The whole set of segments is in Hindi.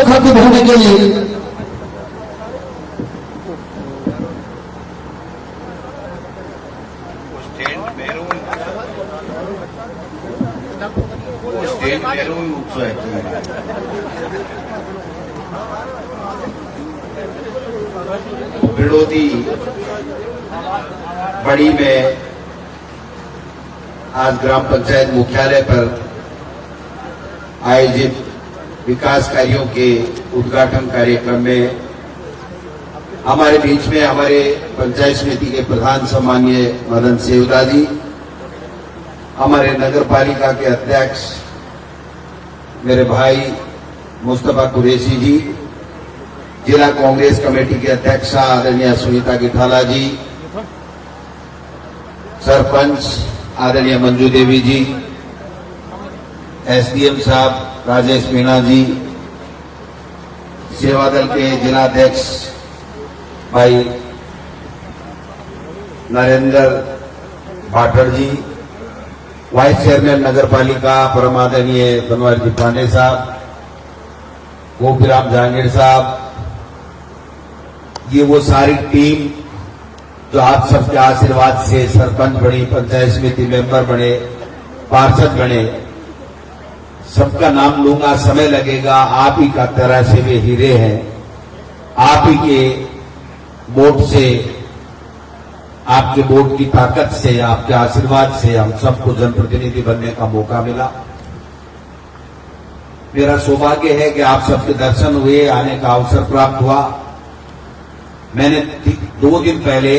खाते भरने के लिए बिड़ोदी बड़ी में आज ग्राम पंचायत मुख्यालय पर आयोजित विकास कार्यों के उद्घाटन कार्यक्रम में हमारे बीच में हमारे पंचायत समिति के प्रधान सम्माननीय मदन सेवदा जी, हमारे नगर पालिका के अध्यक्ष मेरे भाई मुस्तफा कुरैशी जी, जिला कांग्रेस कमेटी के अध्यक्ष आदरणीय सुनीता गिठाला जी, सरपंच आदरणीय मंजू देवी जी, एसडीएम साहब राजेश मीणा जी, सेवा दल के जिलाध्यक्ष भाई नरेंद्र भाटड़ जी, वाइस चेयरमैन नगर पालिका परमादरणीय बनवारी जी पांडे साहब, गोपीराम जहांगीर साहब, ये वो सारी टीम जो आप सबके आशीर्वाद से सरपंच बनी, पंचायत समिति मेंबर बने, पार्षद बने, सबका नाम लूंगा, समय लगेगा। आप ही का तरह से वे हीरे हैं। आप ही के वोट से, आपके वोट की ताकत से, आपके आशीर्वाद से हम सबको जनप्रतिनिधि बनने का मौका मिला। मेरा सौभाग्य है कि आप सबके दर्शन हुए, आने का अवसर प्राप्त हुआ। मैंने 2 दिन पहले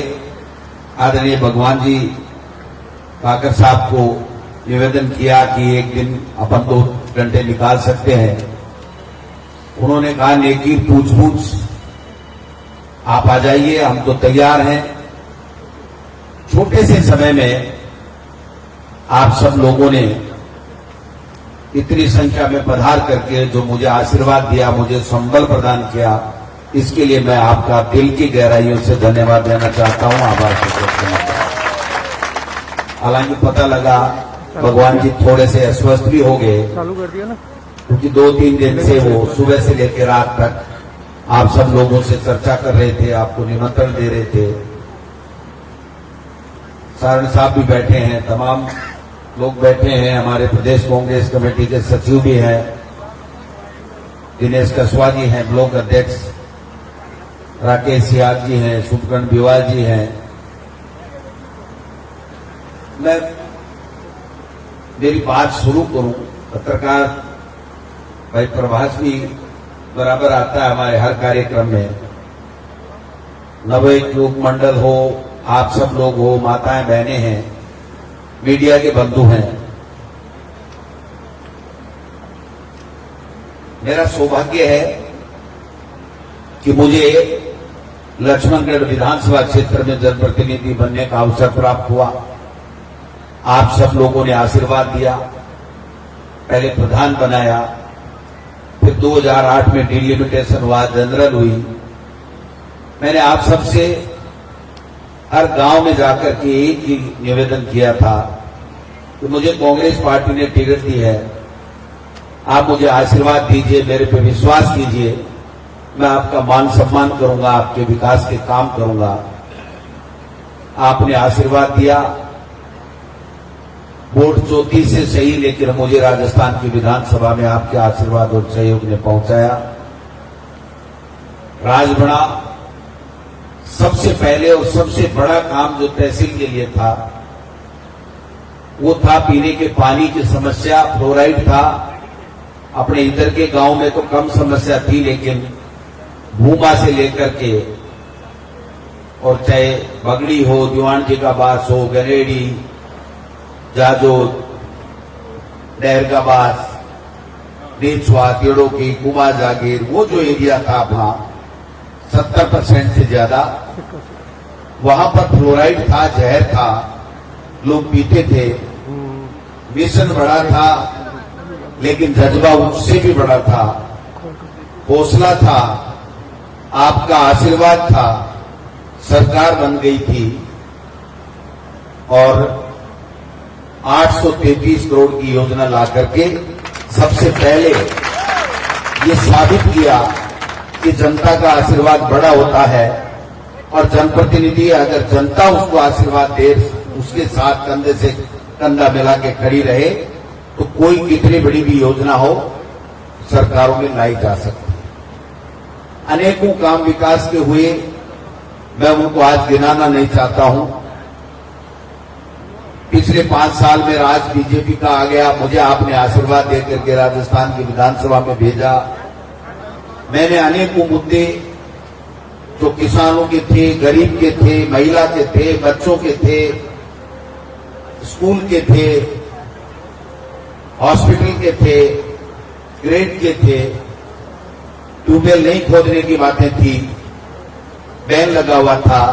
आदरणीय भगवान जी काकर साहब को निवेदन किया कि एक दिन अपन 2 घंटे निकाल सकते हैं। उन्होंने कहा नेकी पूछ आप आ जाइए, हम तो तैयार हैं। छोटे से समय में आप सब लोगों ने इतनी संख्या में पधार करके जो मुझे आशीर्वाद दिया, मुझे संबल प्रदान किया, इसके लिए मैं आपका दिल की गहराइयों से धन्यवाद देना चाहता हूं, आभार प्रकट करना चाहता हूं। हालांकि पता लगा भगवान जी थोड़े से अस्वस्थ भी हो गए, चालू कर दिया ना, क्योंकि 2-3 दिन से वो सुबह से लेकर रात तक आप सब लोगों से चर्चा कर रहे थे, आपको निमंत्रण दे रहे थे। सारण साहब भी बैठे हैं, तमाम लोग बैठे हैं, हमारे प्रदेश कांग्रेस कमेटी के सचिव भी हैं, दिनेश कसवा जी हैं, ब्लॉक अध्यक्ष राकेश सियाग जी हैं, शुभकर्ण बिवाल जी हैं। मैं मेरी बात शुरू करूं, पत्रकार भाई प्रभास भी बराबर आता है हमारे हर कार्यक्रम में। नवयुग युग मंडल हो, आप सब लोग हो, माताएं बहनें हैं, मीडिया के बंधु हैं, मेरा सौभाग्य है कि मुझे लक्ष्मणगढ़ विधानसभा क्षेत्र में जनप्रतिनिधि बनने का अवसर प्राप्त हुआ। आप सब लोगों ने आशीर्वाद दिया, पहले प्रधान बनाया, फिर 2008 में डिलिमिटेशन हुआ, जनरल हुई। मैंने आप सबसे हर गांव में जाकर के एक ही निवेदन किया था कि मुझे कांग्रेस पार्टी ने टिकट दी है, आप मुझे आशीर्वाद दीजिए, मेरे पे विश्वास कीजिए, मैं आपका मान सम्मान करूंगा, आपके विकास के काम करूंगा। आपने आशीर्वाद दिया, वोट 34 से सही, लेकिन मुझे राजस्थान की विधानसभा में आपके आशीर्वाद और सहयोग ने पहुंचाया। राजबड़ा सबसे पहले और सबसे बड़ा काम जो तहसील के लिए था वो था पीने के पानी की समस्या, फ्लोराइड था। अपने इधर के गांव में तो कम समस्या थी, लेकिन भूमा से लेकर के और चाहे बगड़ी हो, दीवान जी का बास हो, गनेड़ी, जाजो, डहर का बास, नीचवा, तेड़ो की, कुमा जागीर, वो जो एरिया था वहां 70% से ज्यादा वहां पर फ्लोराइड था, जहर था, लोग पीते थे। मिशन बड़ा था, लेकिन जज्बा उससे भी बड़ा था, हौसला था, आपका आशीर्वाद था, सरकार बन गई थी और 833 करोड़ की योजना ला करके सबसे पहले ये साबित किया कि जनता का आशीर्वाद बड़ा होता है और जनप्रतिनिधि अगर जनता उसको आशीर्वाद दे, उसके साथ कंधे से कंधा मिला के खड़ी रहे, तो कोई कितनी बड़ी भी योजना हो सरकारों में लाई जा सकती है। अनेकों काम विकास के हुए, मैं उनको आज गिनाना नहीं चाहता हूं। पिछले 5 साल में राज बीजेपी का आ गया, मुझे आपने आशीर्वाद देकर के राजस्थान की विधानसभा में भेजा। मैंने अनेकों मुद्दे जो किसानों के थे, गरीब के थे, महिला के थे, बच्चों के थे, स्कूल के थे, हॉस्पिटल के थे, ग्रेड के थे, ट्यूबवेल नहीं खोदने की बातें थी, बैन लगा हुआ था,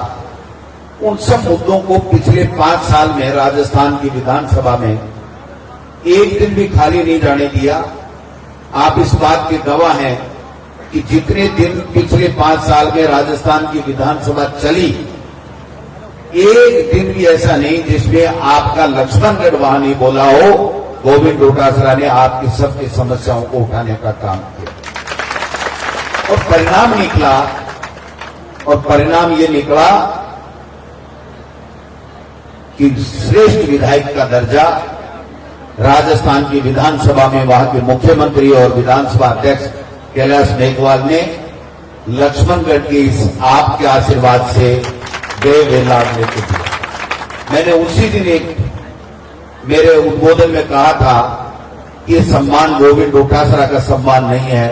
उन सब मुद्दों को पिछले 5 साल में राजस्थान की विधानसभा में एक दिन भी खाली नहीं जाने दिया। आप इस बात के गवाह हैं कि जितने दिन पिछले 5 साल में राजस्थान की विधानसभा चली, एक दिन भी ऐसा नहीं जिसमें आपका लक्ष्मणगढ़ वहां नहीं बोला हो। गोविंद डोटासरा ने आपकी सबकी समस्याओं को उठाने का काम किया और परिणाम निकला, और परिणाम ये निकला कि श्रेष्ठ विधायक का दर्जा राजस्थान की विधानसभा में वहां के मुख्यमंत्री और विधानसभा अध्यक्ष कैलाश मेघवाल ने लक्ष्मणगढ़ के इस आपके आशीर्वाद से वे लाभ लेके दिया। मैंने उसी दिन एक मेरे उद्बोधन में कहा था कि ये सम्मान गोविंद डोटासरा का सम्मान नहीं है,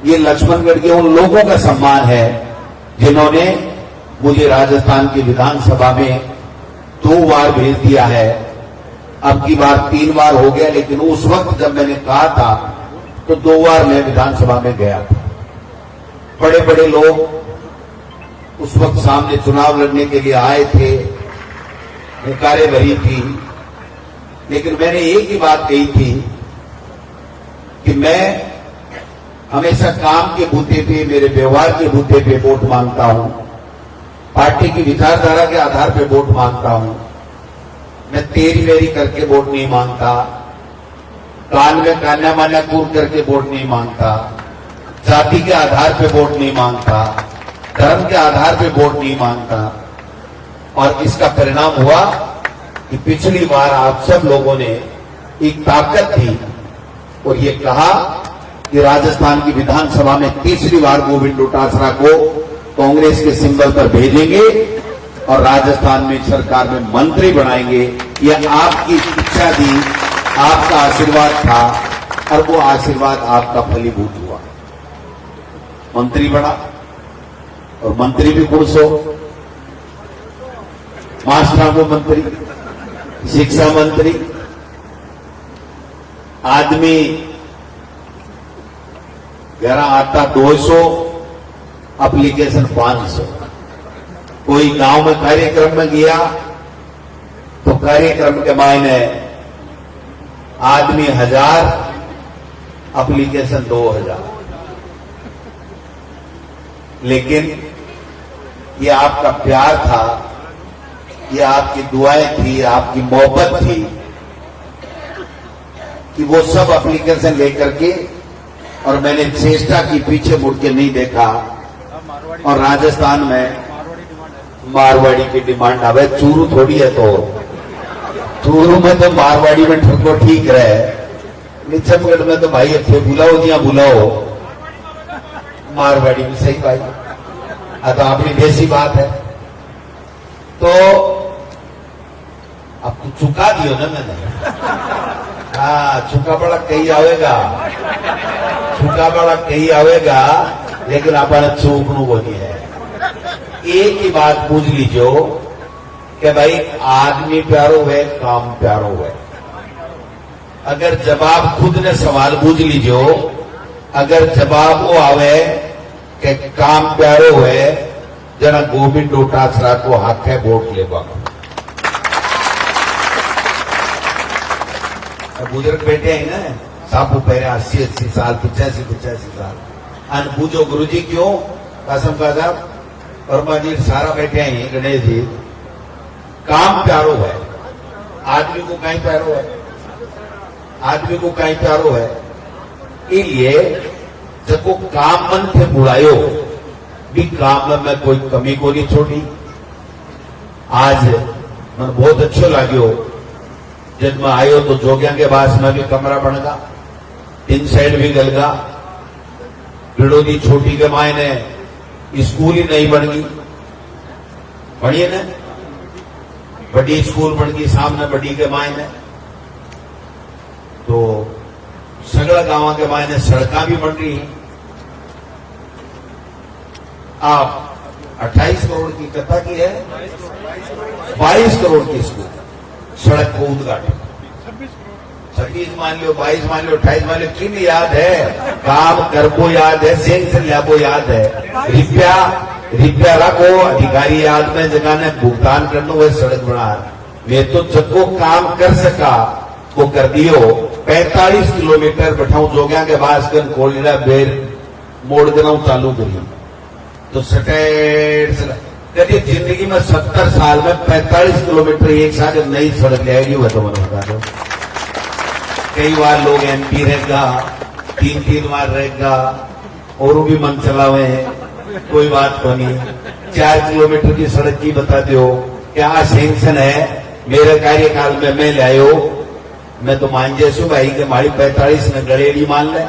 ये लक्ष्मणगढ़ के उन लोगों का सम्मान है जिन्होंने मुझे राजस्थान की विधानसभा में 2 बार भेज दिया है। अब की बार 3 बार हो गया, लेकिन उस वक्त जब मैंने कहा था तो 2 बार मैं विधानसभा में गया था। बड़े बड़े लोग उस वक्त सामने चुनाव लड़ने के लिए आए थे, हुंकारे भरी थी, लेकिन मैंने एक ही बात कही थी कि मैं हमेशा काम के बूते पे, मेरे व्यवहार के बूते पे वोट मांगता हूं, पार्टी की विचारधारा के आधार पे वोट मांगता हूं। मैं तेरी मेरी करके वोट नहीं मांगता, कान में कान्या मान्या कूर करके वोट नहीं मांगता, जाति के आधार पे वोट नहीं मांगता, धर्म के आधार पे वोट नहीं मांगता। और इसका परिणाम हुआ कि पिछली बार आप सब लोगों ने एक ताकत थी और ये कहा कि राजस्थान की विधानसभा में तीसरी बार गोविंद डोटासरा को कांग्रेस के सिंबल पर भेजेंगे और राजस्थान में सरकार में मंत्री बनाएंगे। यह आपकी इच्छा थी, आपका आशीर्वाद था और वो आशीर्वाद आपका फलीभूत हुआ। मंत्री बना और मंत्री भी खुश हो, मास्टर को मंत्री, शिक्षा मंत्री, आदमी घर आता 200, एप्लीकेशन 500। कोई गांव में कार्यक्रम में गया तो कार्यक्रम के मायने आदमी 1000, एप्लीकेशन 2000। लेकिन ये आपका प्यार था, ये आपकी दुआएं थी, आपकी मोहब्बत थी कि वो सब एप्लीकेशन लेकर के, और मैंने चेष्टा की, पीछे मुड़ के नहीं देखा। और राजस्थान में मारवाड़ी की डिमांड आवे, चूरू थोड़ी है, तो चूरू में तो मारवाड़ी में ठुको ठीक रहे, निचमगढ़ में तो भाई अच्छे बुलाओ दिया बुलाओ, मारवाड़ी में सही भाई। तो अपनी देसी बात है। तो अब तो चुका दियो ना मैंने, हाँ, चुका बड़ा कहीं आवेगा, चुका बड़ा कहीं आवेगा, लेकिन अपने चूकनू को नहीं है। एक ही बात पूछ लीजिए कि भाई आदमी प्यारो है, काम प्यारो है। अगर जवाब खुद ने सवाल पूछ लीजिए, अगर जवाब वो आवे कि काम प्यारो है, जरा गोविंद डोटासरा को हक है वोट लेवा। बुजुर्ग बैठे हैं ना, सापू पहले 80-80 साल, 85-85 साल, अन पूछो गुरु जी क्यों, कसम का साहब वर्मा जी सारा बैठे हैं, गणेश जी, काम प्यारो है, आदमी को कहीं प्यारो है, आदमी को कहीं प्यारो है। इसलिए जब वो काम मन थे बुलायो भी काम में मैं कोई कमी को नहीं छोड़ी। आज मन बहुत अच्छो लाग्यो जब मैं आयो तो जोगिया के पास में भी कमरा बन गा, इन साइड भी गल गा। बिड़ोदी छोटी के मायने स्कूल ही नहीं बन गई, बढ़िए ना, बड़ी स्कूल बन गई सामने बड़ी के मायने। तो सगड़ा गांव के मायने सड़का भी बन रही है। आप 28 करोड़ की कथा की है, 22 करोड़ की स्कूल सड़क को उद्घाटन, 26 मान लो, 22 मान लो, 28 मान लो, किन याद है? काम करबो याद है, सेंक्शन लाबो याद है, रिप्या रखो, अधिकारी याद में जगह ने भुगतान कर लो, वह सड़क बना। मैं तो जब वो काम कर सका वो कर दियो। 45 किलोमीटर बैठाऊ जोगिया के पास कर कोलिडा बेर मोड़ देना चालू करी तो सटेट कभी जिंदगी में 70 साल में 45 किलोमीटर एक साथ नई सड़क ले आएगी, वह तो मैंने बता दो। कई बार लोग एमपी रहेगा, 3 बार रहेगा और भी मन चलावे हैं, कोई बात तो नहीं। 4 किलोमीटर की सड़क की बता दो क्या सेंक्शन है मेरे कार्यकाल में मैं ले आयो। मैं तो मान जैसू भाई कि हमारी 45 में गड़ेड़ी मान ले,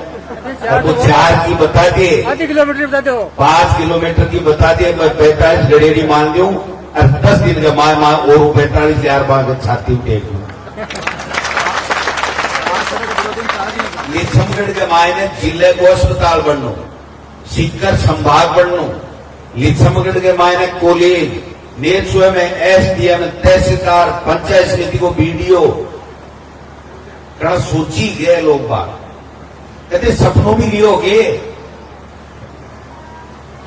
और वो 4 की बता दे, 5 किलोमीटर बता दो, 5 किलोमीटर की बता दे, मैं 45 गड़ेड़ी मान दूं और 10 दिन का मां और 45,000 बार छाती टेक लूं। लिच्छमगढ़ के मायने जिले को अस्पताल बनू, सीकर संभाग बनू, लिच्छमगढ़ के मायने कॉलेज, नेचुए में एसडीएम, तहसीलदार, पंचायत समिति को बीडीओ कड़ा सोची गए लोग बात कहते सपनों भी लियोगे।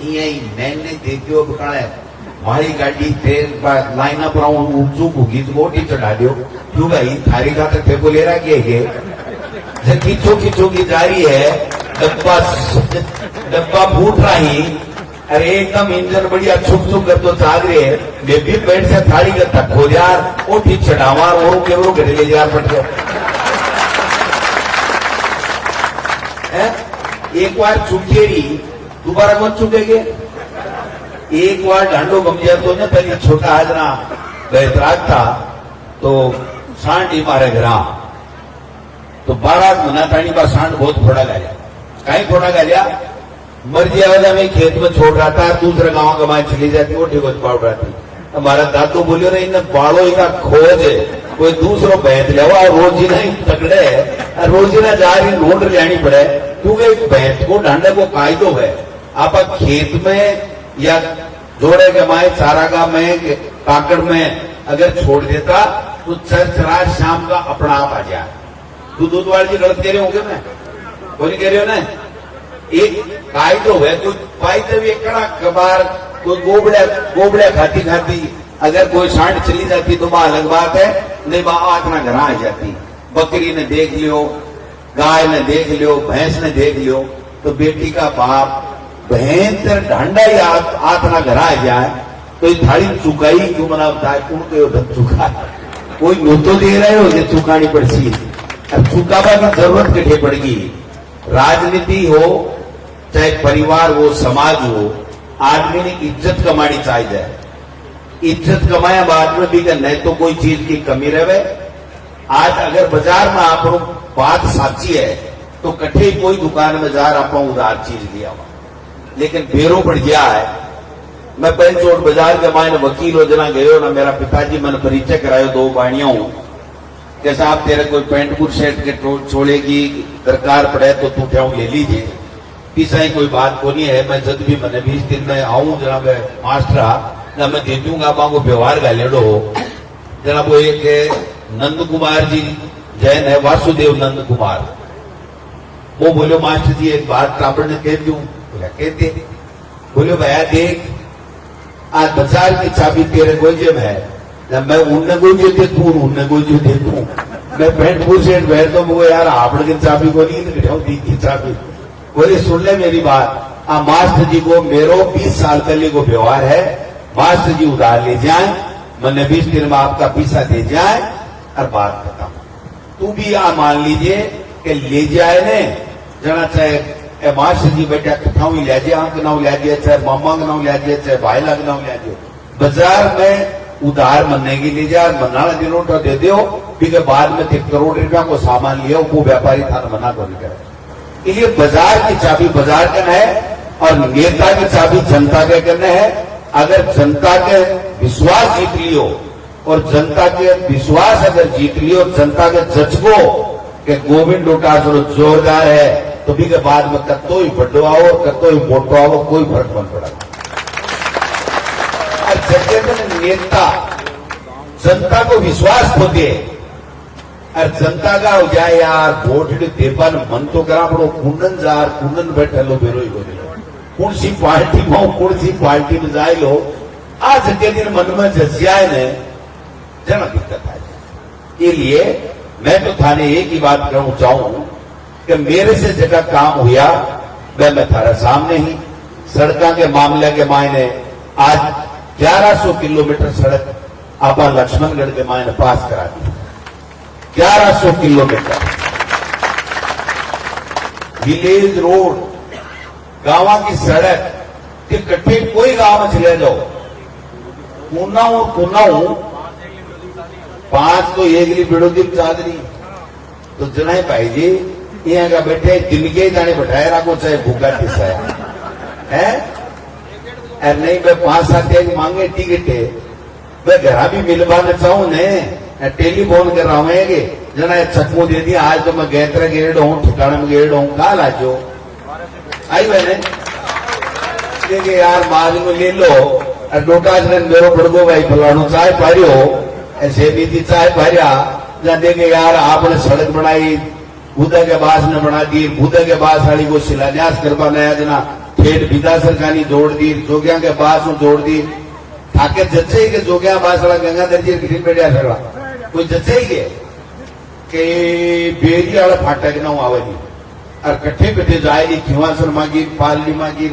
यही मैंने देखियो कड़ा मारी गाड़ी तेल लाइना पर ऊंचू भूगी तो मोटी चढ़ा दियो क्यों भाई थारी का थे को ले रहा के खींचो खींचो की जा रही है, डब्बा फूट रहा ही, अरे एकदम इंजन बढ़िया छुक छुक कर तो चाल रहे है, मैं भी पेट से थारी का तक हो यार वो ठीक चढ़ावा और केवरो घड़े ले यार पट गया। एक बार चुकेरी दोबारा कौन चुकेगे? एक बार डांडो गम जाए तो ना पहले छोटा हाजरा बेहतराग था तो सांड ही मारे घरा तो 12 मना तानी का सांड बहुत फोड़ा गाया, कहीं फोड़ा गाया मर्जी आवाजा में खेत में छोड़ रहा था, दूसरे गांव कमाए चली जाती वो ठीक पाड़ रहा थी। हमारा दादू बोलियो ना इन बाड़ो का खोज है, कोई दूसरो भैंस लेवा रोजी नहीं तगड़े रोजी ना जा रही ढूंढ लेनी पड़े क्योंकि भैंस को ढांडे को कायदो है। आप खेत में या जोड़े के माए चारागा में काकड़ में अगर छोड़ देता तो चरचरा शाम का अपना आप आ जाए। दूध वाली जी गलत कह रहे होंगे, मैं कोई नहीं कह रहे हो ना, एक कायदो है, कोई फायदे भी कड़ा कबार कोई गोबड़े खाती खाती अगर कोई सांड चली जाती तो वह अलग बात है, नहीं वह आत्मा घर आ जाती। बकरी ने देख लियो, गाय ने देख लियो, भैंस ने देख लियो तो बेटी का बाप भयंकर ढांडा ही आत्मा घर आ जाए तो थाली चुकाई क्यों मना बताए कौन के चुका कोई नो तो दे रहे हो जो चुकानी पड़ती, अब चुकावा की जरूरत कटे पड़ेगी। राजनीति हो चाहे परिवार हो समाज हो, आदमी ने इज्जत कमानी चाहिए। इज्जत कमाया बाद में भी नहीं तो कोई चीज की कमी रहे। आज अगर बाजार में आप बात साची है तो कठे कोई दुकान में जा रहा उधार चीज लिया हुआ, लेकिन बेरो पड़ गया है। मैं पहले चोट बाजार के मायने वकील हो जना गयो ना, मेरा पिताजी मैंने परिचय करायो 2 बाणियों के साहब तेरे कोई पैंट कुट शर्ट के छोड़ेगी दरकार पड़े तो तू क्या ले लीजिए, पीछा ही कोई बात को नहीं है। मैं जब भी मैंने 20 दिन में आऊं जनाब मास्टर ना मैं दे दूंगा आप को व्यवहार का लेडो जनाब। वो एक नंद कुमार जी जैन है, वासुदेव नंद कुमार, वो बोलो मास्टर जी एक बात आपने कह दूं, बोला कहते, बोले भैया देख आज बाजार की चाबी तेरे गोजे में है, मैं उनने गोजे देखू उनने गोजे देखू, मैं पैंट फुल शर्ट बैठ तो वो यार आपने की चाबी को नहीं दिखाऊं दी की चाबी। बोले सुन ले मेरी बात, मास्टर जी को मेरो 20 साल पहले को व्यवहार है, मास्टर जी उधार ले जाए, मैंने 20 दिन में आपका पैसा दे जाए और बात खत्म। तू भी आ मान लीजिए कि ले जाए ने जना चाहे ए मास्टर जी बेटा कठाऊ ही ल्याजे आंक नाव ल्याजे चाहे मामा का नाव ल्याजे चाहे भाई लाग नाव ल्याजे बाजार में उधार मनने की ले जा मनाना दिनों तो दे दो फिर बाद में 1 करोड़ रुपया को सामान लिया वो व्यापारी था मना को नहीं करे। इसलिए बाजार की चाबी बाजार का है और नेता की चाबी जनता के करने है। अगर जनता के विश्वास जीत लियो और जनता के विश्वास अगर जीत लियो और जनता के जज्बो के गोविंद डोटासरा जोरदार है तो भी के बाद में कतो ही बड़ो आओ कतो ही मोटो आओ कोई फर्क नहीं पड़ा। और जब नेता जनता को विश्वास खो दे और जनता का हो जाए यार वोट देपा मन तो करा पड़ो कुंडन जार कुंडन बैठे लो बेरो ही बोले कौन सी पार्टी में कौन सी पार्टी में जाए लो आज के दिन मन में जसियाए ने जना दिक्कत आ जाए। इसलिए मैं तो थाने एक ही बात कहूं चाहूं कि मेरे से जगह काम हुआ मैं थारा सामने ही सड़कों के मामले के मायने आज 1100 किलोमीटर सड़क आप लक्ष्मणगढ़ के मायने पास करा दी। 1100 किलोमीटर विलेज रोड गांव की सड़क के कट्ठे कोई गांव में चले जाओ कुनाऊ 5 तो एक बिड़ोदी चादरी तो जनाए भाई जी यहाँ का बैठे दिन के जाने बैठाए रखो चाहे भूखा किस्सा है और नहीं मैं 5-7 एक मांगे टिकट है मैं घरा भी मिलवाना चाहूं ने टेलीफोन कर रहा हूँ जना चक्कू दे दिया आज तो मैं गैत्रा गेड़ हूँ ठिकाने में गेड़ हूँ काल आजो आई मैंने देखिए यार माज में ले लो और डोटा मेरो पड़गो भाई फलाणो चाय पारियो ऐसे भी थी चाय पारिया जहाँ देखे यार आपने सड़क बनाई भूदा के बास ने बना दी भूदा के बास वाली को शिलान्यास करवा नया जना ठेठ विदा सरकारी जोड़ दी जोगिया के बास में जोड़ दी ठाके जच्चे ही के जोगिया बास वाला गंगाधर जी गिरी बैठा सड़ा कोई जच्चे ही के बेरी वाला फाटक ना आवे नहीं और कट्ठे कट्ठे जाएगी खिवासर मागिर पालनी मागिर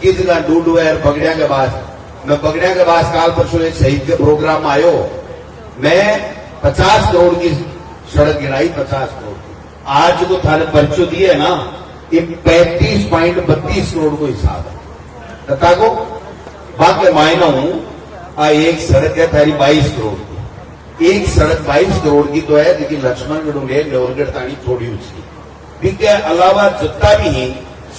कितना डूड हुआ बगड़िया के बास मैं बगड़िया के बास काल परसों एक शहीद के प्रोग्राम में आयो मैं 50 करोड़ की सड़क गिराई 50 करोड़ की आज को थाने पर्चो दिए ना ये 35.32 करोड़ को हिसाब है तथा को बाकी मायना हूं एक सड़क है थारी 22 करोड़ की एक सड़क 22 करोड़ की तो है लेकिन लक्ष्मणगढ़ ले नेवरगढ़ तानी थोड़ी उसकी के अलावा जितना भी है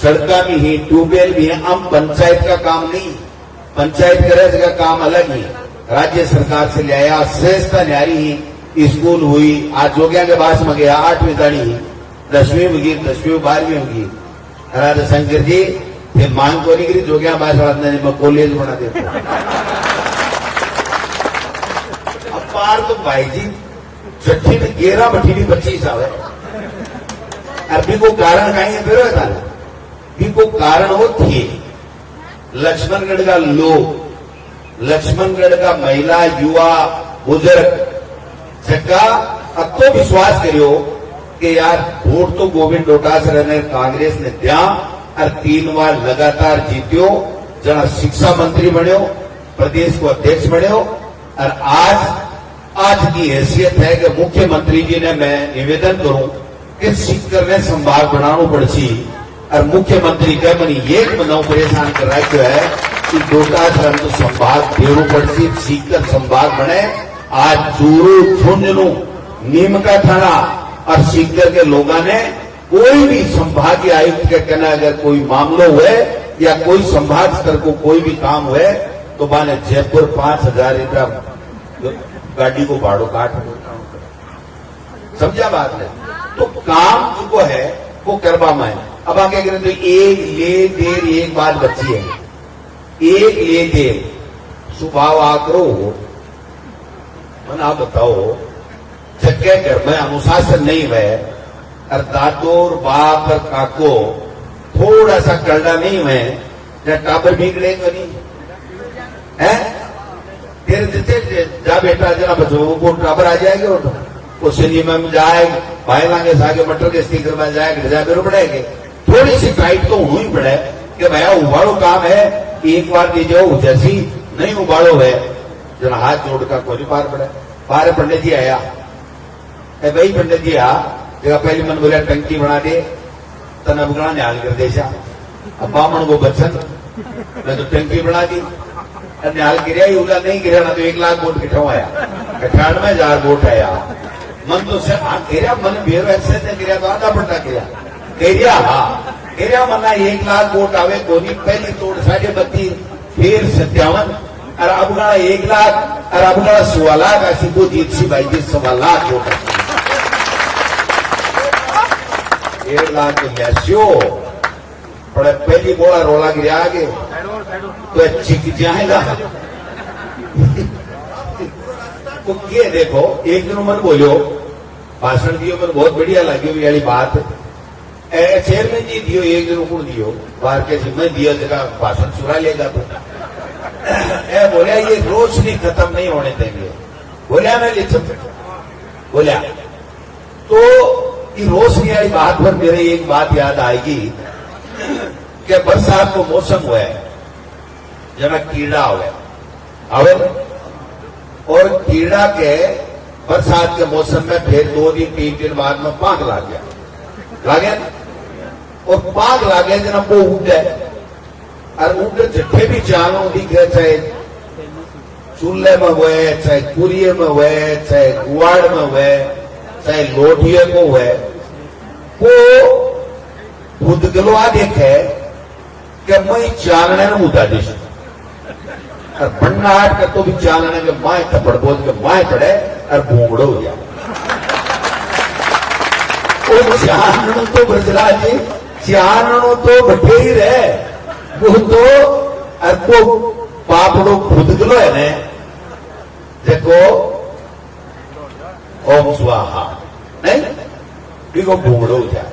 सड़का भी है ट्यूबवेल भी है हम पंचायत का काम नहीं पंचायत करे का काम अलग ही राज्य सरकार से ले आया श्रेष्ठता न्यारी ही स्कूल हुई आज जोगिया के पास में गया 8वीं ताड़ी 10वीं होगी 10वीं 12वीं होगी राधा शंकर जी फिर मांग को नहीं जोगिया बास मैं कॉलेज बना देता अब पार तो भाई जी छठी में 11 बठी भी 25 आवे अभी को कारण कहीं है फिर भी को कारण वो थे लक्ष्मणगढ़ का लोग लक्ष्मणगढ़ का महिला युवा बुजुर्ग जगह अब तो विश्वास करियो कि यार वोट तो गोविंद डोटासरा ने कांग्रेस ने दिया और 3 बार लगातार जीत्यो जना शिक्षा मंत्री बनो प्रदेश को अध्यक्ष बनो और आज की हैसियत है कि मुख्यमंत्री जी ने मैं निवेदन करूं कि सीकर ने संभाग बनाना पड़सी और मुख्यमंत्री का मन एक मनाव परेशान कर रहा है कि डोटासरा तो संभाग देरू पड़सी सीकर संभाग बने आज चूरू झुंझुनू नीमका थाना और सीकर के लोगों ने कोई भी संभागीय आयुक्त के कहना अगर कोई मामला हुए या कोई संभाग स्तर को कोई भी काम हुए तो माने जयपुर 5,000 रुपया गाड़ी को भाड़ो काट समझा बात है तो काम जो है वो करवा मैं अब आगे करें तो एक ले देर एक बात बची है एक ले देर सुभाव आकरो आप बताओ जगह घर में अनुशासन नहीं है और दादोर बाप और काको थोड़ा सा करना नहीं है या टाबर बिगड़े तो नहीं है तेरे जितने जा बेटा जना बचो वो टाबर आ जाएंगे वो सिनेमा में जाए भाई लागे सागे मटर के स्टिकर में जाएगा जा बेरो पड़ेगे थोड़ी सी टाइट तो होनी पड़े कि भैया उबाड़ो काम है एक बार दे जाओ जैसी नहीं उबाड़ो है जना हाथ जोड़ का कोई पार पड़े पार पंडित जी आया भाई पंडित जी आ जगह पहली मन बोला टंकी बना दे तना बगड़ा न्याल कर देशा अब बामण को बचन मैं तो टंकी बना दी न्याल गिरा ही उला नहीं गिरा ना तो 1 लाख वोट किठा आया 98,000 वोट आया मन तो से गिरा मन बेरो ऐसे गिरा तो आधा पट्टा गिरा गिरा हाँ गिरा मना 1 लाख वोट आवे कोनी पहली तोड़ 32.5 फिर 57 और अब गड़ा 1 लाख और अब गड़ा 16 लाख ऐसी को जीत सी भाई जी 1.25 लाख वोट 1 लाख तो मैस्यो पर पहली बोला रोला गिरा आगे तो चिक जाएगा तो ये देखो एक दिन मन बोलो भाषण दियो मन बहुत बढ़िया लगी हुई वाली बात चेयरमैन जी दियो एक दिन को दियो बाहर के मैं दिया जगह भाषण चुरा लेगा तो बोलिया ये रोशनी खत्म नहीं होने देंगे बोलिया मैं लिख बोलिया तो ये रोशनी वाली बात पर मेरे एक बात याद आएगी कि बरसात को मौसम हुआ है जब कीड़ा हुआ और कीड़ा के बरसात के मौसम में फिर 2 दिन 3 दिन बाद में पाक ला गया और पाक ला गया जना वो उड़े और उड़े जितने भी चालों दिखे चाहे चूल्हे में हुए चाहे कुरिये में हुए चाहे कुआड़ में हुए चाहे लोटिये को हुए वो खुद गलवा देखे कि मैं चालने में उदा दिश और बनना हाट कर तो भी चालने के माए थप्पड़ बोल के माए पड़े और भूंगड़ो हो जाए चानणु तो ब्रजराज जी चानणु तो बटे ही रहे वो तो अरबो पापड़ो खुद गलो है ने देखो ओम स्वाहा नहीं बिको भूंगड़ो हो जाए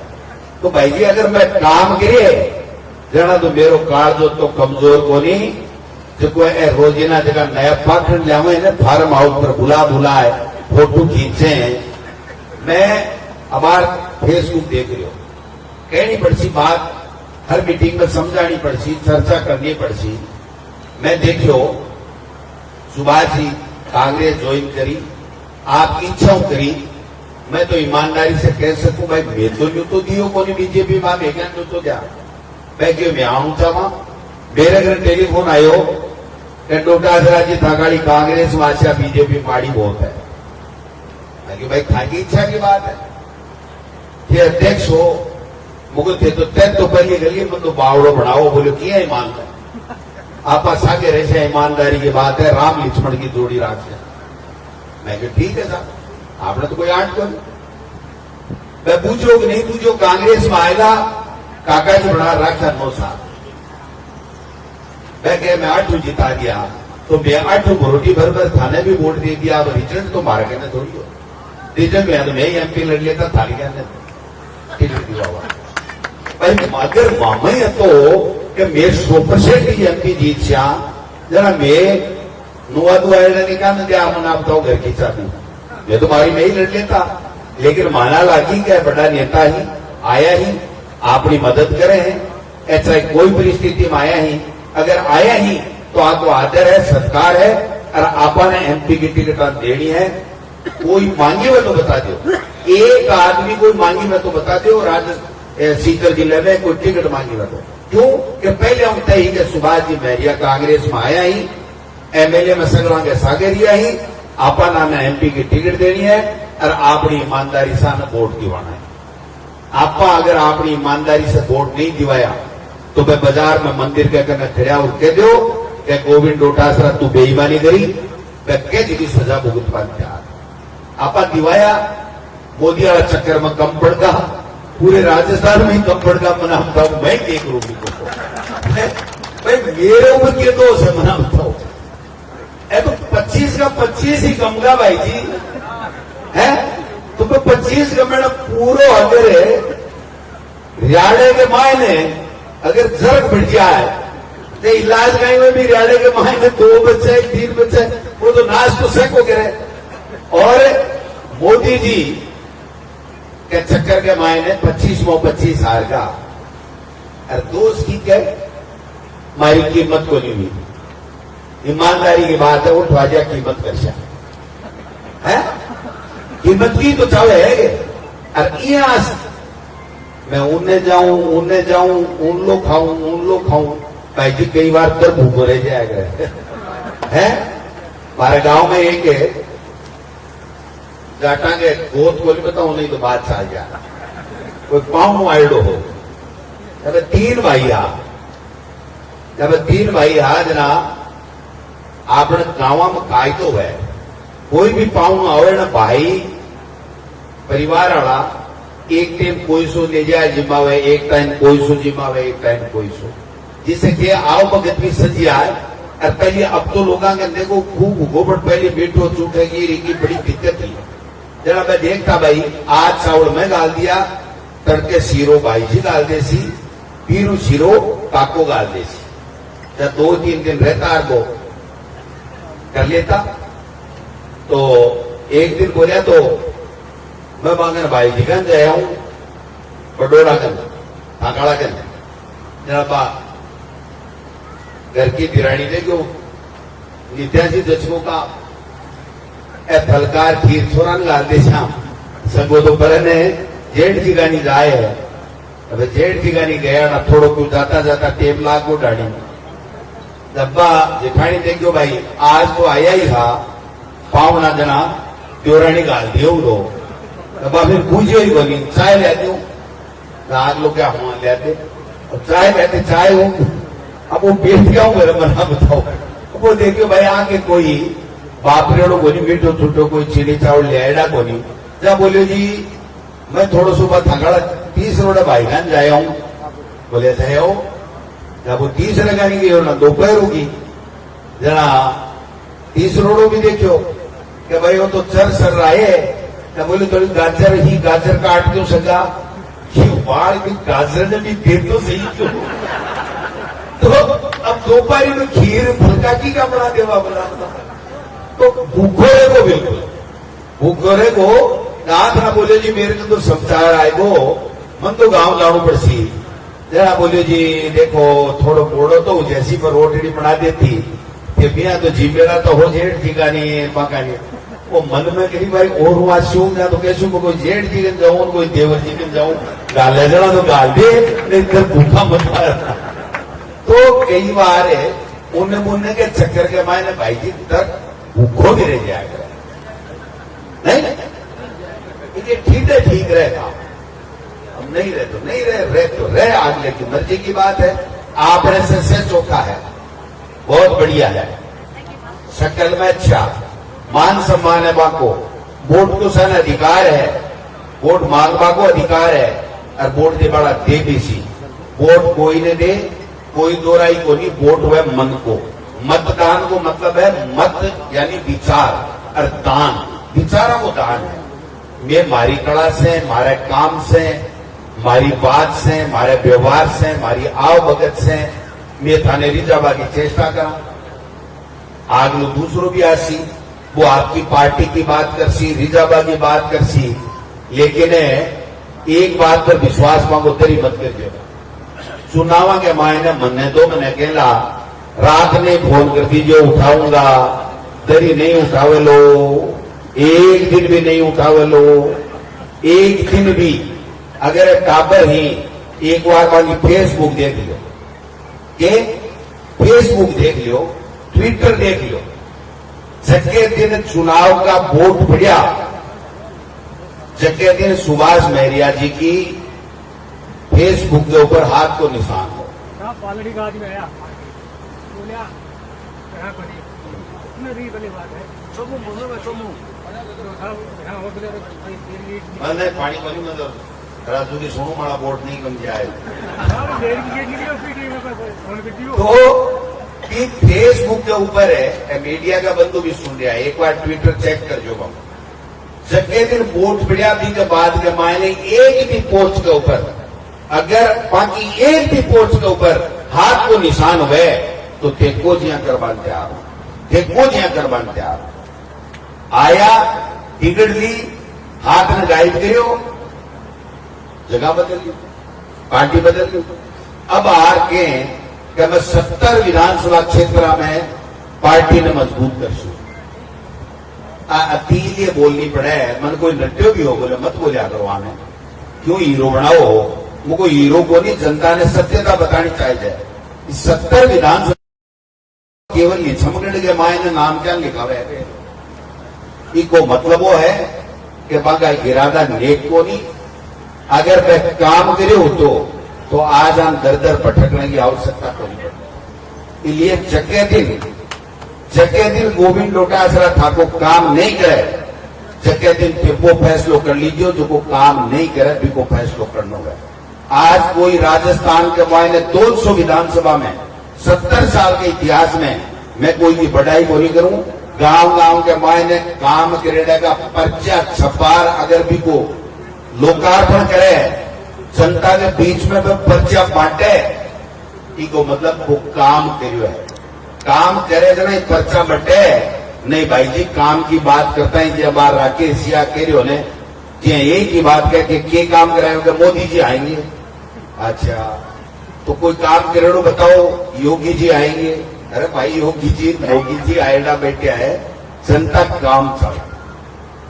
तो भाई जी अगर मैं काम करे जना तो मेरो काल जो तो कमजोर को नहीं जो रोजीना जगह नया पाखंड लिया फार्म हाउस पर बुलाए फोटो खींचे मैं हमारा फेसबुक देख रही हूं कहनी पड़सी बात हर मीटिंग में समझानी पड़सी चर्चा करनी पड़सी मैं देखियो सुभाष जी कांग्रेस ज्वाइन करी आपकी इच्छा करी मैं तो ईमानदारी से कह सकूं भाई मैं तो न्यू तो दियो को बीजेपी में भेजा न्यू तो क्या मैं क्यों मैं आऊं चाहवा मेरे घर टेलीफोन आयो कि डोटासरा जी थागाड़ी कांग्रेस वासिया बीजेपी पार्टी बहुत है मैं भाई थाकी इच्छा की बात है कि अध्यक्ष हो मुझे थे तो तय तो पहले गली में तो बावड़ो बनाओ बोलो किया ईमानदार आप सागे रहे ईमानदारी की बात है राम लक्ष्मण की जोड़ी राख से मैं ठीक है साहब आपने तो कोई आठ कर मैं पूछो कि नहीं पूछो कांग्रेस में आएगा काका जी बना रखा 9 साल मैं 8 जिता दिया तो मैं 8 रोटी भर थाने भी वोट दे दिया अब रिजल्ट तो मारे कहने थोड़ी हो रिजल्ट में तो मैं ही एमपी लड़ लेता थाली कहने टिकट दिया हुआ भाई अगर मामा ही तो कि मैं 100% ही एमपी जीत जा जरा मैं नुआ दुआ निकाल दिया मना बताओ घर की चाबी मैं तो मारी में ही लड़ लेता लेकिन माना लागी क्या बड़ा नेता ही आया ही अपनी मदद करे हैं ऐसा कोई परिस्थिति में आया ही अगर आया ही तो आपको आदर है सत्कार है और आपा ने एमपी की टिकट देनी है कोई मांगी हुए तो बता दो एक आदमी कोई मांगी हुए तो बता दो सीकर जिले में कोई टिकट मांगी हुए तो क्यों कि पहले हम तय ही सुभाष जी मैरिया कांग्रेस में आया ही एमएलए में सगड़ा के सागरिया ही आपा नाम एमपी की टिकट देनी है और अपनी ईमानदारी से वोट दिवाना है आपा अगर अपनी ईमानदारी से वोट नहीं दिवाया तो मैं बाजार में मंदिर के कने खड़ा और कह दो कि गोविंद डोटासरा तू बेईमानी करी मैं कह की सजा भुगतवा तैयार आपा दिवाया मोदी वाला चक्कर में कम पड़गा पूरे राजस्थान में ही कम पड़गा मनाता हूं मैं एक रूपी को भाई मेरे ऊपर के दोष है मनाता हूं तो 25 का 25 ही कमगा भाई जी है तो 25 का मैंने पूरा अगर रियाड़े के मायने अगर जरक बढ़ जाए तो इलाज कहीं में भी रियाड़े के मायने 2 बच्चे 3 बच्चे वो तो नाश तो सको करे और मोदी जी के चक्कर के मायने 25 हार का और दोस्त की क्या हमारी कीमत को नहीं हुई ईमानदारी की बात है वो ख्वाजा कीमत कर है कीमत की तो चाहे है और मैं उन्हें जाऊं उन लोग खाऊं भाई जी कई बार तो भूखो रह जाएगा है। हमारे गांव में एक है जाटा के गोद को बताऊं नहीं तो बात आ गया कोई पाऊं आइडो हो जब तीन भाई हा जना आपने गांव में कायदो है कोई भी पाऊं आवे ना भाई परिवार वाला एक टाइम कोई सो ले जाए जिम्मावे एक टाइम कोई सो जिम्मावे एक टाइम कोई सो जिससे कि आओ भगत भी सजी आए। और पहले अब तो लोगों के देखो खूब गोबर पहले मीठो चूटेगी इनकी बड़ी दिक्कत थी। जरा मैं देखता भाई आज चावल में डाल दिया तड़के सीरो भाई जी डाल दे सी फिर सीरो काको डाल दे सी जब 2-3 दिन रहता को कर लेता। तो एक दिन बोलिया तो मैं मांगन भाई जी गंज आया हूं बडोरा गंज थाकाड़ा गंज जरा घर की दिरानी ने जो नित्यासी दशकों का फलकार खीर छोरा डाल दे श्याम संगो तो पर ने जेठ जी गानी गाय है। अब जेठ जी गानी गया ना थोड़ो क्यों जाता टेम लाख को डाली डब्बा जेठानी देखो भाई आज तो आया ही था पावना जना त्योरानी गाल दियो लो डब्बा फिर पूछो ही बोली चाय ले दूं आज लोग क्या हुआ लेते चाय लेते चाय हूं अब वो बेच गया हूं मेरा मना बताओ वो देखियो भाई आगे कोई बापरेड़ो को नहीं मीठो छूटो कोई चीनी चावल ले आएगा को नहीं जब बोलियो जी मैं थोड़ा सुबह थकाड़ा 30 रोड भाई खान जाया हूं बोले जाओ जब वो 30 लगानी गई ना दोपहर होगी जरा 30 रोडो भी देखो कि भाई वो तो चर सर रहा है जब बोले थोड़ी गाजर काट क्यों सका क्यों बाढ़ की गाजर ने भी दे तो सही क्यों। तो अब दोपहरी में खीर फुलका की का बना देवा बना तो भूखोरे को बिल्कुल भूखोरे को रात ना बोले जी मेरे को तो समाचार आएगो मन तो गांव जानो पड़सी जरा बोले जी देखो थोड़ो पोड़ो तो जैसी पर रोटी बना देती कि बिया तो जी मेरा तो हो जेठ जी का नहीं पाका नहीं वो मन में कहीं भाई और हुआ शूं ना तो कैसे कोई जेठ जी कन जाऊं कोई देवर जी कन जाऊं गाले जड़ा तो गाल दे नहीं तो भूखा मत मारना। तो कई बार उन्हें मुन्ने के चक्कर के मायने भाई जी तक भूखो भी रह जाएगा नहीं ये ठीक रहेगा हम नहीं रहे तो नहीं रहे तो रहे आगे की मर्जी की बात है। आप से चौका है बहुत बढ़िया है शक्ल में अच्छा मान सम्मान है बाको वोट को सन अधिकार है वोट मांगवा को अधिकार है और वोट दे बड़ा दे भी सी वोट कोई ने दे कोई दोराई को नहीं वोट हुआ मन को मतदान को मतलब है मत यानी विचार और दान विचारों को दान है। मैं मारी कला से मारे काम से मारी बात से मारे व्यवहार से मारी आव भगत से मैं थाने रिजाबा की चेष्टा करा आग लो दूसरों भी आसी वो आपकी पार्टी की बात करसी रिजाबा की बात करसी लेकिन एक बात पर विश्वास मांगो तेरी मत कर चुनावा के मायने मन्ने दो मैंने कहला रात ने फोन कर दीजिए उठाऊंगा दरी नहीं उठावे लो एक दिन भी नहीं उठावे लो एक दिन भी अगर टाबर ही एक बार बाकी फेसबुक देख लो के फेसबुक देख लो ट्विटर देख लो जगह दिन चुनाव का वोट बढ़िया जगह दिन सुभाष महरिया जी की फेसबुक के ऊपर हाथ को निशान हो मैंने पानी पानी मतलब राजू की सोनू माड़ा वोट नहीं कम जाए तो फेसबुक के ऊपर है मीडिया का बंदू भी सुन रहा है एक बार ट्विटर चेक कर जो हम जगह दिन वोट बढ़िया भी के बाद के मायने एक भी पोस्ट के ऊपर अगर बाकी एक भी पोस्ट के ऊपर हाथ को निशान हुए तो टेको जिया करवान तैयार आया टिकट ली हाथ ने गाइड करो जगह बदल ली पार्टी बदल ली अब हार के कि मैं 70 विधानसभा क्षेत्र में पार्टी ने मजबूत कर सू अपील ये बोलनी पड़े मन कोई नट्यो भी हो बोले मत बोलिया करो आने क्यों हीरो बनाओ मुझको हीरो को नहीं, जनता ने सत्यता बतानी चाहिए। 70 विधानसभा केवल छमगढ़ के मायने नाम क्या लिखा हुआ है, इको मतलब वो है कि बागा इरादा नेक को नहीं, अगर मैं काम करे हो तो आज हम दर दर भटकने की आवश्यकता को नहीं पड़ती। इसलिए जगह दिन गोविंद डोटासरा ठाकुर काम नहीं करे, जगह दिन वो फैसलो कर लीजिए, जो को काम नहीं करे भी को फैसलो करना है। आज कोई राजस्थान के मायने 200 विधानसभा में 70 साल के इतिहास में मैं कोई की बढ़ाई बोली करूं, गांव के मायने काम करेगा का पर्चा छपार अगर भी को लोकार्पण करे, जनता के बीच में पर्चा बांटे, इको मतलब वो काम करियो है। काम करे तो नहीं पर्चा बटे नहीं भाई जी, काम की बात करता है जी बार राकेश या करियो ने जी एक ही बात कह के काम कराएंगे, मोदी जी आएंगे। अच्छा तो कोई काम करेड़ो बताओ, योगी जी आएंगे। अरे भाई योगी जी आएगा बैठा है, जनता काम चला।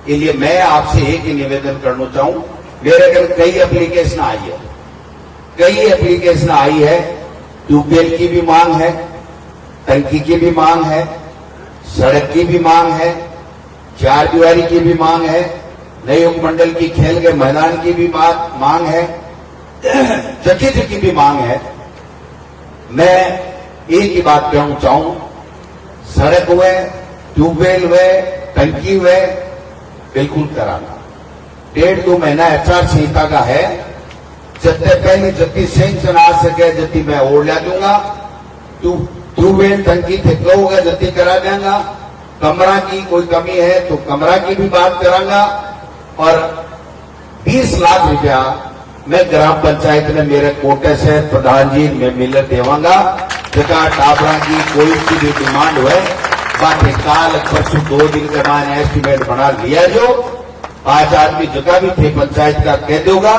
इसलिए मैं आपसे एक ही निवेदन करना चाहूं, मेरे घर कई एप्लीकेशन आई है, ट्यूबवेल की भी मांग है, टंकी की भी मांग है, सड़क की भी मांग है, चार दीवारी की भी मांग है, नए उपमंडल की खेल के मैदान की भी मांग है, जगह की भी मांग है। मैं एक ही बात कहना चाहूं, सड़क हुए, ट्यूबवेल हुए, टंकी हुए, बिल्कुल कराना। 1.5-2 महीना आचार संहिता का है, जत्ते पहले जत्ती सेंक्शन आ सके जत्ती मैं ओढ़ ला दूंगा, ट्यूबवेल टंकी थे कहूंगा जत्ती करा देंगा। कमरा की कोई कमी है तो कमरा की भी बात करांगा, और 20 लाख रुपया मैं ग्राम पंचायत ने मेरे कोटे से प्रधान जी में मिलकर देवांगा। जगह टाबरा की कोई सी भी डिमांड हुए, बाकी काल परसों 2 दिन के बाद एस्टीमेट बना लिया, जो 5 आदमी जगह भी थे पंचायत का कह दोगा,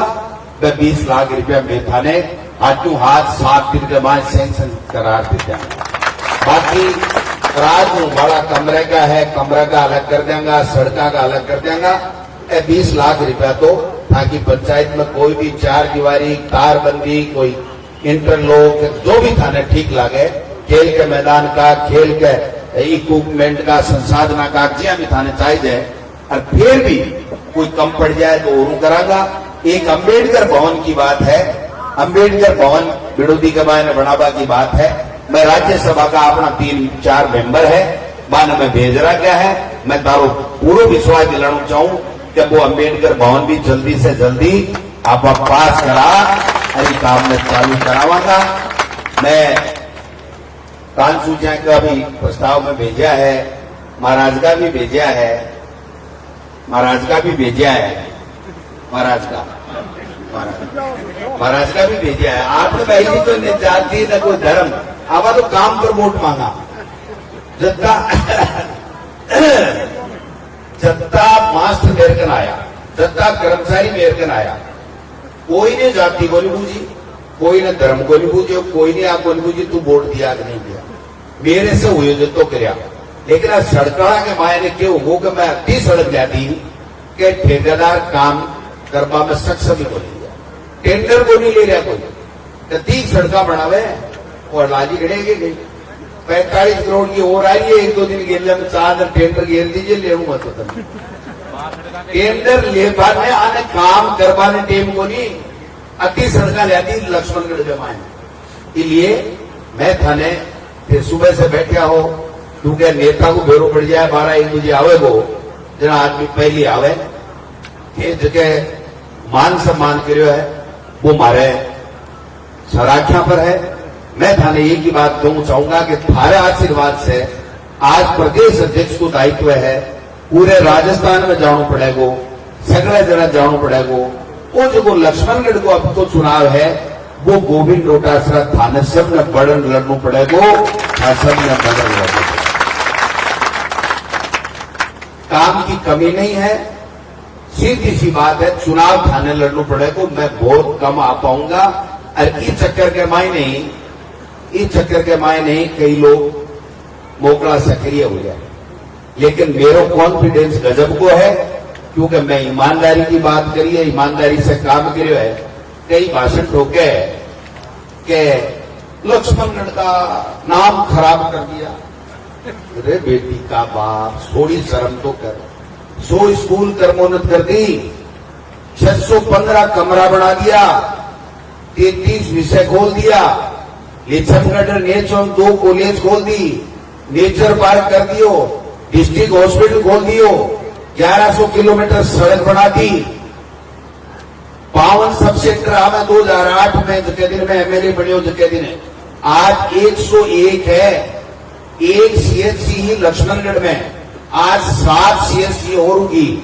मैं 20 लाख रुपया में थाने हाथों हाथ 7 दिन के बाद सैंक्शन करार दे देंगे। बाकी राज वाला कमरे का है, कमरा का अलग कर देंगे, सड़का का अलग कर देंगे। 20 लाख रुपया तो ताकि पंचायत में कोई भी चार दीवारी, तारबंदी, कोई इंटरलॉक जो भी थाने ठीक लगे, खेल के मैदान का, खेल के इक्विपमेंट का, संसाधना का जिया भी थाने चाहिए। और फिर भी कोई कम पड़ जाए तो और करांगा। एक अम्बेडकर भवन की बात है, अम्बेडकर भवन विरोधी के बारे में बढ़ावा की बात है। मैं राज्यसभा का अपना 3-4 मेंबर है, बान में भेज रहा क्या है, मैं तारो पूरा विश्वास दिलाना चाहूं कि वो अम्बेडकर भवन भी जल्दी से जल्दी आप पास करा और काम में चालू करावांगा। मैं कान सूचना का भी प्रस्ताव में भेजा है, महाराज का भी भेजा है, महाराज का भी भेजा है। आपने भाई जी तो न जाति न कोई धर्म, आवा तो काम पर वोट मांगा। जत्ता मास्टर मेरकन आया, जत्ता कर्मचारी मेरकन आया, कोई ने जाति को नहीं पूछी, कोई ने धर्म को नहीं पूछे, कोई ने आपको नहीं पूछी तू वोट दिया कि नहीं दिया, मेरे से हुए तो कराया। लेकिन आज सड़का के मायने क्यों हो कि मैं अति सड़क जाती कि ठेकेदार काम करवा में सक्षम ही बोली दिया, टेंडर को नहीं ले रहा कोई, 30 सड़का बनावे और लाजी घड़ेगी नहीं। 45 करोड़ की और आई है, 1-2 दिन गेले में 4 टेंडर घेर दीजिए, ले तो टेंडर ले पाने आने काम करवाने टेम को नहीं, अति सड़का जाती लक्ष्मणगढ़ जमाए। इसलिए मैं थाने फिर सुबह से बैठा हो, क्योंकि नेता को बेरो पड़ जाए 12-1 बजे आवे वो जना आदमी पहले आवे, ये जगह मान सम्मान करियो है वो मारे सराख्या पर है। मैं थाने एक ही बात कहूं चाहूंगा कि थारे आशीर्वाद से आज प्रदेश अध्यक्ष को दायित्व है, पूरे राजस्थान में जाना पड़ेगा, सगले जगह जाना पड़ेगा। वो जो लक्ष्मणगढ़ को अब तो चुनाव है, वो गोविंद डोटासरा थाने सब ने बड़न लड़ना पड़ेगा, सब ने बड़न लड़ना। काम की कमी नहीं है, सीधी सी बात है, चुनाव थाने लड़ना पड़ेगा। मैं बहुत कम आ पाऊंगा, और इस चक्कर के माय नहीं कई लोग मोकला सक्रिय हो जाए, लेकिन मेरा कॉन्फिडेंस गजब को है, क्योंकि मैं ईमानदारी की बात करी है, ईमानदारी से काम करियो है। कई भाषण ठोके कि लक्ष्मणगढ़ का नाम खराब कर दिया। अरे बेटी का बाप, थोड़ी शर्म तो कर। 100 स्कूल कर्मोन्नत कर दी, 615 कमरा बना दिया, 33 विषय खोल दिया, लिच्छमगढ़ नेचर 2 कॉलेज खोल दी, नेचर पार्क कर दियो, डिस्ट्रिक्ट हॉस्पिटल खोल दियो, 1100 किलोमीटर सड़क बना दी, 52 सब सेक्टर हमें 2008 में जगह दिन में एमएलए बने हो जगह दिन आज 101 है। एक सीएचसी ही लक्ष्मणगढ़ में आज 7 सीएचसी और होगी,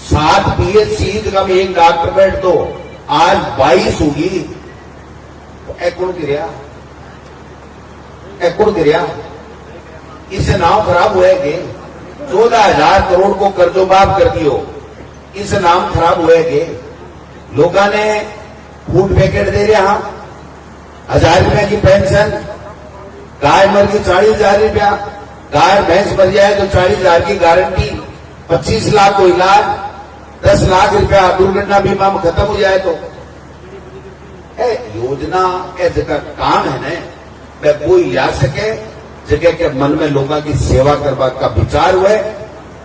7 पीएचसी जगह में एक डॉक्टर बैठ दो, आज 22 होगी। एकड़ गिरिया इससे नाम खराब हुआ है कि 14,000 करोड़ को कर्जो माफ कर दियो, इससे नाम खराब हुआ है कि लोगों ने फूड पैकेट दे रहा 1000 रुपए की पेंशन, गाय मर गई 40,000 रुपया, गाय भैंस मर जाए तो 40,000 की गारंटी, 25 लाख को इलाज, 10 लाख रुपया दुर्घटना बीमा में खत्म हो जाए तो योजना के जगह काम है न मैं कोई ला सके जगह के मन में लोगों की सेवा करवा का विचार हुए।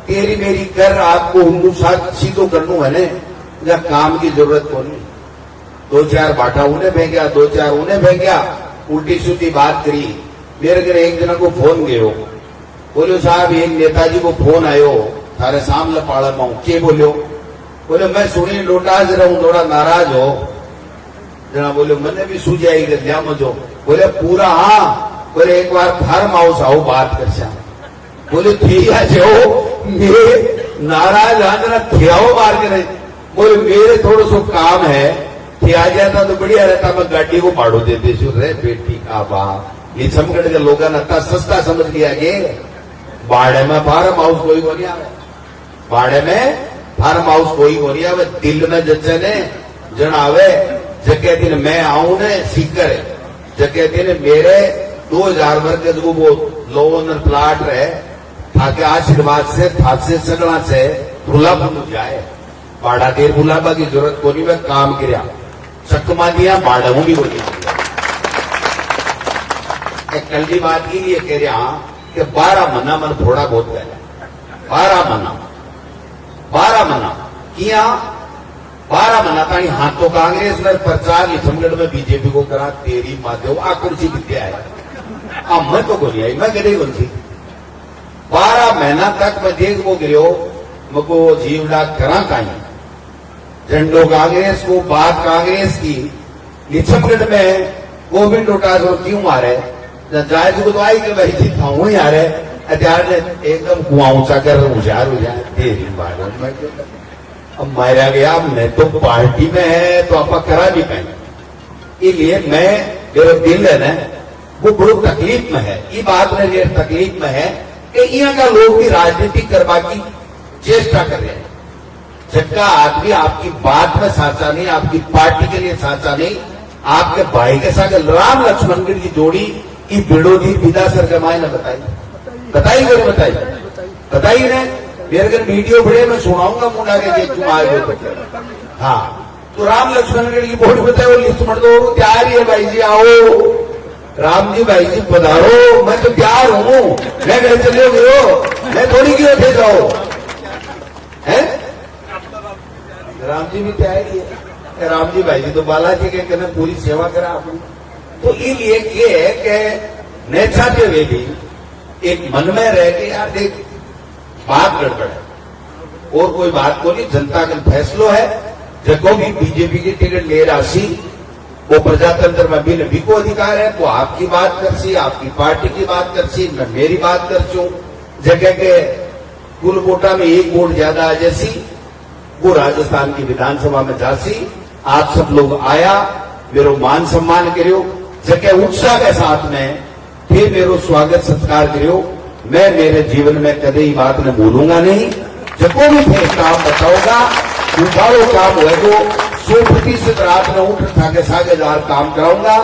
तेरी मेरी कर आपको हिंदू साथ सीधो करनू है न, जब काम की जरूरत को नहीं। 2-4 बाटा उन्हें बह गया, 2-4 उन्हें बह गया, उल्टी सीधी बात करी। मेरे घर एक जना को फोन गयो, बोलो साहब एक नेताजी को फोन आयो थारे सामने पाड़ा में के बोलो, बोले मैं सुनी लोटा जरा हूं थोड़ा नाराज हो। जना बोले मैंने भी सूझ जाएगी लिया मजो, बोले पूरा हाँ, बोले एक बार फार्म हाउस आओ बात कर सा। बोले ठीक है जो मेरे नाराज आना थियाओ मार के नहीं, बोले मेरे थोड़ा सो काम है, थिया जाता तो बढ़िया रहता, मैं गाड़ी को पाड़ो देते रे बेटी का बाप। लिच्छमगढ़ के लोगों ने इतना सस्ता समझ लिया कि बाड़े में फार्म हाउस कोई को नहीं आवे, बाड़े में फार्म हाउस कोई को नहीं आवे, दिल में जच्चे ने जन आवे जगह दिन मैं आऊं ने सीकर जगह दिन मेरे 2000 वर्ग जो वो लो ओनर प्लाट रहे ताकि आशीर्वाद से था से सगड़ा से भूला बन जाए। बाड़ा देर बुलाबा की जरूरत को नहीं, मैं काम किया चकमा दिया बाड़ा हूं भी बोली। एक कल की बात की ये कह रहा कि 12 महीना मन थोड़ा बहुत है, 12 महीना किया, 12 महीना तानी हाथ तो कांग्रेस में प्रचार लिच्छमगढ़ में बीजेपी को करा, तेरी माध्यम आ कुर्सी विद्या है मैं तो को नहीं आई, मैं गई कुर्सी 12 महीना तक मैं देख वो गिरो मको जीवड़ा करा कहीं झंडो कांग्रेस को बात कांग्रेस की। लिच्छमगढ़ में गोविंद डोटासर क्यों मारे जाए तो आई कि भाई जी थाऊ ही आ रहे अत्यार एकदम कुआ ऊंचा कर होशियार हो जाए तेरी बात में अब मारा गया। मैं तो पार्टी में है तो आप करा भी पाए, इसलिए मैं मेरा दिल है ना वो बड़ी तकलीफ में है। ये बात मेरी तकलीफ में है कि यहाँ का लोग भी राजनीति करवा की चेष्टा कर रहे हैं। जबका आदमी आपकी बात में साचा नहीं, आपकी पार्टी के लिए साचा नहीं, आपके भाई के साथ राम लक्ष्मणगढ़ की जोड़ी की बिड़ोदी विदा सर जमाए न बताई ने मेरे घर वीडियो बड़े मैं सुनाऊंगा मुंडा के तुम आए हो हाँ तो राम लक्ष्मणगढ़ की बोर्ड बताए वो लिस्ट मर दो तैयार ही है भाई जी आओ राम जी भाई जी पधारो, मैं तो तैयार हूं, मैं घर चले गयो, मैं थोड़ी क्यों थे जाओ है। राम जी भी तैयार ही है, राम जी भाई जी तो बालाजी के कहना पूरी सेवा करा आपने। तो ये कि नेता के वे भी एक मन में रह के यार देख बात गड़बड़ है और कोई बात को नहीं, जनता का फैसलो है। जगो भी बीजेपी की टिकट ले राशि वो प्रजातंत्र में भी को अधिकार है, वो आपकी बात कर सी, आपकी पार्टी की बात कर सी, मैं मेरी बात कर चू। जगह के कुल वोटा में एक वोट ज्यादा आ जैसी वो राजस्थान की विधानसभा में जासी, आप सब लोग आया मेरो मान सम्मान करियो, जगह उत्साह के साथ में फिर मेरो स्वागत सत्कार करियो। मैं मेरे जीवन में कदे ही बात न भूलूंगा नहीं। जब भी फिर काम बताऊंगा उबालो काम हुए तो 100% रात में उठ थाके सागेदार काम कराऊंगा,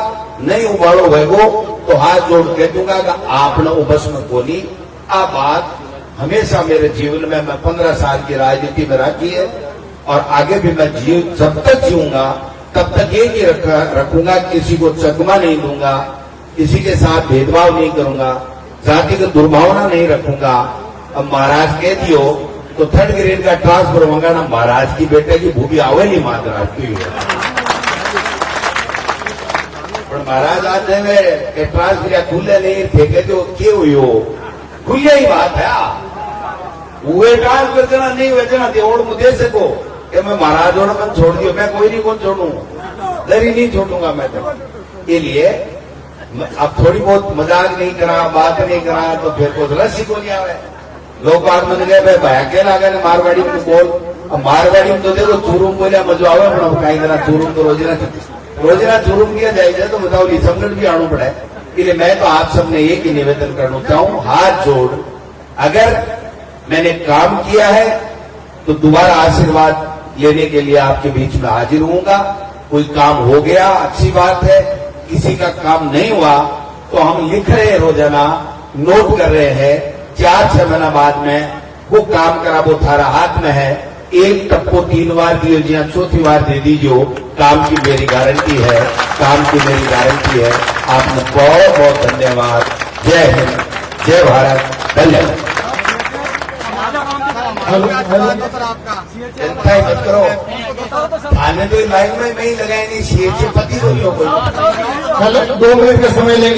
नहीं उबालो होएगो तो हाथ जोड़ कह दूंगा कि आपने उबस में बोली। आ बात हमेशा मेरे जीवन में मैं 15 साल की राजनीति में रखी है और आगे भी मैं जब तक जीऊंगा तब तक एक ही रखूंगा, किसी को चकमा नहीं दूंगा, किसी के साथ भेदभाव नहीं करूंगा, जाति की दुर्भावना नहीं रखूंगा। अब महाराज कह दियो तो 3rd ग्रेड का ट्रांसफर होगा ना, महाराज की बेटे की भूमि आवेली महाराज की महाराज आज के ट्रांसफर खुले नहीं थे जो के हुई खुले ही बात है। हुए ट्रांसफर देना नहीं हुए देना देवड़ मुझे से को कि मैं महाराज और मैं छोड़ दियो, मैं कोई नहीं कौन छोड़ू, दरी नहीं छोड़ूंगा मैं तो। ये लिए अब थोड़ी बहुत मजाक नहीं करा, बात नहीं करा तो फिर कुछ रस्सी को नहीं आवे। लोग बात मन गए भाई भाई अकेला गए मारवाड़ी में बोल, अब मारवाड़ी में तो देखो चूरूम बोलिया मजो आवे, पर कहीं देना चूरूम तो रोजना चूरूम किया जाएगा तो बताओ संकट भी आना पड़े। इसलिए मैं तो आप सबने एक ही निवेदन करना चाहूं, हाथ जोड़, अगर मैंने काम किया है तो दोबारा आशीर्वाद लेने के लिए आपके बीच में हाजिर होऊंगा। कोई काम हो गया अच्छी बात है, किसी का काम नहीं हुआ तो हम लिख रहे हैं, रोजाना नोट कर रहे हैं, 4-6 महीना बाद में वो काम करा वो थारा हाथ में है, एक टप्पो 3 बार दियो जी, 4थी बार दे दीजिए, काम की मेरी गारंटी है, काम की मेरी गारंटी है। आपने बहुत बहुत धन्यवाद। जय हिंद, जय भारत, धन्यवाद। चिंता ही मत करो, आने तो लाइन में नहीं लगाए नहीं, सीएच पति को नहीं हो कोई। 2 मिनट का समय लेंगे।